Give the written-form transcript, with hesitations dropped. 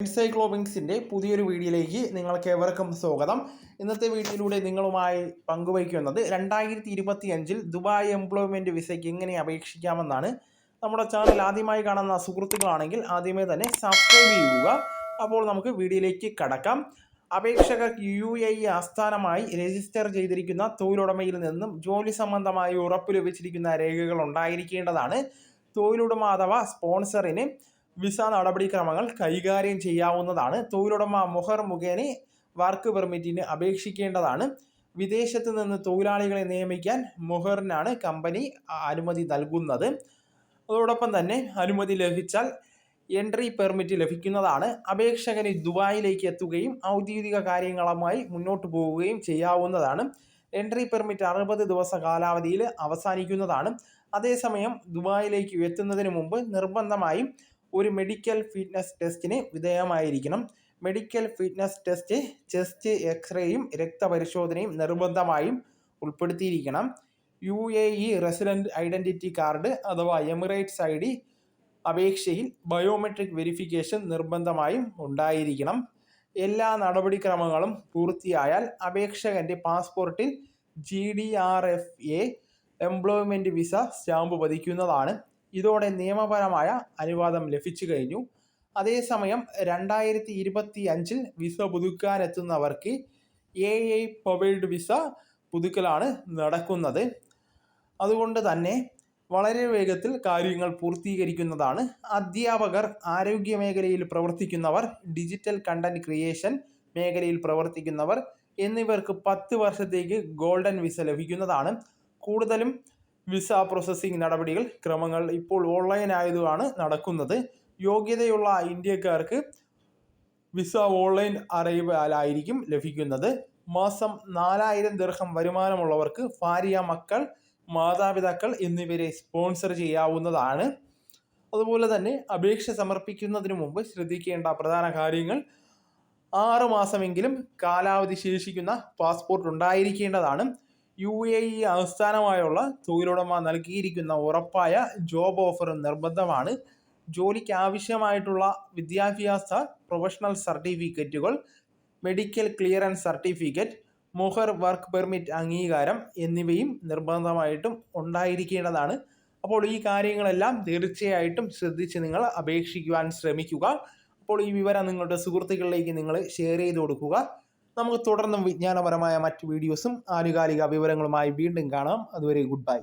എൻസൈക്ലോബിങ്സിൻ്റെ പുതിയൊരു വീഡിയോയിലേക്ക് നിങ്ങൾക്ക് ഏവർക്കും സ്വാഗതം. ഇന്നത്തെ വീഡിയോയിലൂടെ നിങ്ങളുമായി പങ്കുവയ്ക്കുന്നത് 2025 ദുബായ് എംപ്ലോയ്മെൻറ്റ് വിസയ്ക്ക് എങ്ങനെ അപേക്ഷിക്കാമെന്നാണ്. നമ്മുടെ ചാനൽ ആദ്യമായി കാണുന്ന സുഹൃത്തുക്കളാണെങ്കിൽ ആദ്യമേ തന്നെ സബ്സ്ക്രൈബ് ചെയ്യുക. അപ്പോൾ നമുക്ക് വീഡിയോയിലേക്ക് കടക്കാം. അപേക്ഷകർ UAE ആസ്ഥാനമായി രജിസ്റ്റർ ചെയ്തിരിക്കുന്ന തൊഴിലുടമയിൽ നിന്നും ജോലി സംബന്ധമായി ഉറപ്പ് ലഭിച്ചിരിക്കുന്ന രേഖകൾ ഉണ്ടായിരിക്കേണ്ടതാണ്. തൊഴിലുടമ അഥവാ സ്പോൺസറിന് വിസ നടപടിക്രമങ്ങൾ കൈകാര്യം ചെയ്യാവുന്നതാണ്. തൊഴിലുടമ മുഹർ മുഖേന വർക്ക് പെർമിറ്റിന് അപേക്ഷിക്കേണ്ടതാണ്. വിദേശത്ത് നിന്ന് തൊഴിലാളികളെ നിയമിക്കാൻ മുഹറിനാണ് കമ്പനി അനുമതി നൽകുന്നത്. അതോടൊപ്പം തന്നെ അനുമതി ലഭിച്ചാൽ എൻട്രി പെർമിറ്റ് ലഭിക്കുന്നതാണ്. അപേക്ഷകന് ദുബായിലേക്ക് എത്തുകയും ഔദ്യോഗിക കാര്യങ്ങളുമായി മുന്നോട്ട് പോവുകയും ചെയ്യാവുന്നതാണ്. എൻട്രി പെർമിറ്റ് 60 ദിവസ കാലാവധിയിൽ അവസാനിക്കുന്നതാണ്. അതേസമയം ദുബായിലേക്ക് എത്തുന്നതിന് മുമ്പ് നിർബന്ധമായും ഒരു മെഡിക്കൽ ഫിറ്റ്നസ് ടെസ്റ്റിന് വിധേയമായിരിക്കണം. മെഡിക്കൽ ഫിറ്റ്നസ് ടെസ്റ്റ് ചെസ്റ്റ് എക്സ്റേയും രക്തപരിശോധനയും നിർബന്ധമായും ഉൾപ്പെടുത്തിയിരിക്കണം. UAE റെസിഡൻറ്റ് ഐഡൻറ്റിറ്റി കാർഡ് അഥവാ എമിറേറ്റ്സ് ID അപേക്ഷയിൽ ബയോമെട്രിക് വെരിഫിക്കേഷൻ നിർബന്ധമായും ഉണ്ടായിരിക്കണം. എല്ലാ നടപടിക്രമങ്ങളും പൂർത്തിയായാൽ അപേക്ഷകൻ്റെ പാസ്പോർട്ടിൽ GDRFA എംപ്ലോയ്മെൻറ്റ് വിസ സ്റ്റാമ്പ് പതിക്കുന്നതാണ്. ഇതോടെ നിയമപരമായ അനുവാദം ലഭിച്ചു കഴിഞ്ഞു. അതേസമയം 2025 വിസ പുതുക്കാനെത്തുന്നവർക്ക് AI പവേർഡ് വിസ പുതുക്കലാണ് നടക്കുന്നത്. അതുകൊണ്ട് തന്നെ വളരെ വേഗത്തിൽ കാര്യങ്ങൾ പൂർത്തീകരിക്കുന്നതാണ്. അധ്യാപകർ, ആരോഗ്യ മേഖലയിൽ പ്രവർത്തിക്കുന്നവർ, ഡിജിറ്റൽ കണ്ടന്റ് ക്രിയേഷൻ മേഖലയിൽ പ്രവർത്തിക്കുന്നവർ എന്നിവർക്ക് 10 വർഷത്തേക്ക് ഗോൾഡൻ വിസ ലഭിക്കുന്നതാണ്. കൂടുതലും വിസ പ്രോസസ്സിംഗ് നടപടികൾ ക്രമങ്ങൾ ഇപ്പോൾ ഓൺലൈൻ ആയതാണ് നടക്കുന്നത്. യോഗ്യതയുള്ള ഇന്ത്യക്കാർക്ക് വിസ ഓൺലൈൻ അറൈവലായിരിക്കും ലഭിക്കുന്നത്. മാസം 4000 ദിർഹം വരുമാനമുള്ളവർക്ക് ഭാര്യ, മക്കൾ, മാതാപിതാക്കൾ എന്നിവരെ സ്പോൺസർ ചെയ്യാവുന്നതാണ്. അതുപോലെ തന്നെ അപേക്ഷ സമർപ്പിക്കുന്നതിന് മുമ്പ് ശ്രദ്ധിക്കേണ്ട പ്രധാന കാര്യങ്ങൾ: 6 മാസമെങ്കിലും കാലാവധി ശേഷിക്കുന്ന പാസ്പോർട്ട് ഉണ്ടായിരിക്കേണ്ടതാണ്. UAE ആസ്ഥാനമായുള്ള തൊഴിലുടമ നൽകിയിരിക്കുന്ന ഉറപ്പായ ജോബ് ഓഫർ നിർബന്ധമാണ്. ജോലിക്ക് ആവശ്യമായിട്ടുള്ള വിദ്യാഭ്യാസ പ്രൊഫഷണൽ സർട്ടിഫിക്കറ്റുകൾ, മെഡിക്കൽ ക്ലിയറൻസ് സർട്ടിഫിക്കറ്റ്, മുഹർ വർക്ക് പെർമിറ്റ് അംഗീകാരം എന്നിവയും നിർബന്ധമായിട്ടും ഉണ്ടായിരിക്കേണ്ടതാണ്. അപ്പോൾ ഈ കാര്യങ്ങളെല്ലാം തീർച്ചയായിട്ടും ശ്രദ്ധിച്ച് നിങ്ങൾ അപേക്ഷിക്കുവാൻ ശ്രമിക്കുക. അപ്പോൾ ഈ വിവരം നിങ്ങളുടെ സുഹൃത്തുക്കളിലേക്ക് നിങ്ങൾ ഷെയർ ചെയ്ത് കൊടുക്കുക. നമുക്ക് തുടർന്നും വിജ്ഞാനപരമായ മറ്റ് വീഡിയോസും ആനുകാലിക വിവരങ്ങളുമായി വീണ്ടും കാണാം. അതുവരെ ഗുഡ് ബൈ.